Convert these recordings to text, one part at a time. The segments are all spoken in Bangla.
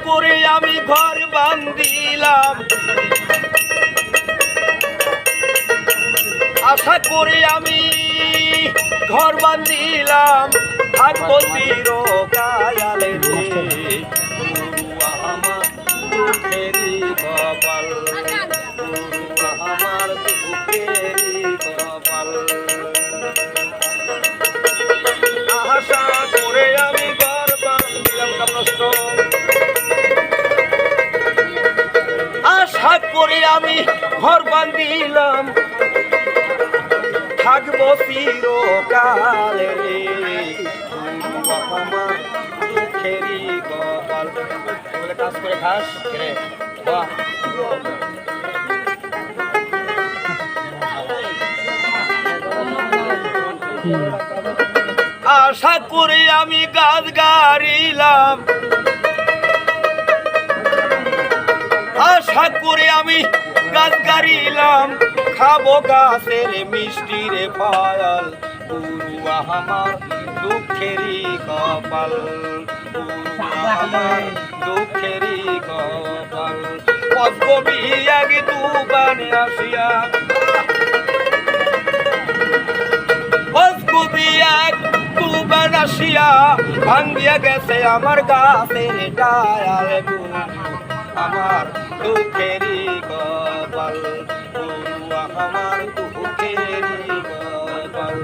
করে আমি ঘর বান্ধিলাম, আশা করে আমি ঘর বান্ধিলাম, থাকবো চিরকালে রে গুরু আমার দুঃখেরই কপাল, গুরু আমার দুঃখেরই কপাল। আশা করে আমি ঘর বান্ধিলাম, নষ্ট আশা করে আমি ঘর বান্ধিলাম, থাকবো চিরকালে রে গুরু আমার দুঃখেরই কপাল। বলে কাজ করে খাস রে বাহ। আশা করে আমি গাছ গাড়িলাম, আশা করে আমি গাছ গাড়িলাম, খাবো গাছের মিষ্টি রে ফল, গুরু আমার দুঃখেরই কপাল, গুরু আমার দুঃখেরই কপাল। পদ্মবী এক দুবানে আসিয়া, পদ্মবী এক দুবান আসিয়া, ভাঙ্গিয়া গেছে আমার গাছের ডাল, গুরু আমার দুঃখেরই কপাল, গুরু আমার দুঃখেরই কপাল।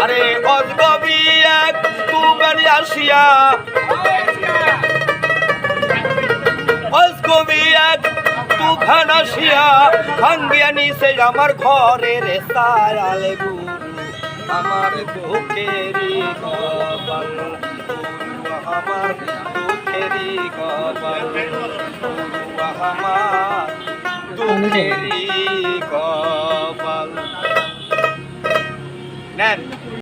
আরে অজগবি এক তুবানি আসিয়া, অজগবি এক তুফান আসিয়া, ভাঙ্গিয়া নিছে আমার ঘরের সায়াল, গুরু আমার দুঃখেরই কপাল, গুরু আমার দুঃখেরই কপাল, গুরু আমার দুঃখেরই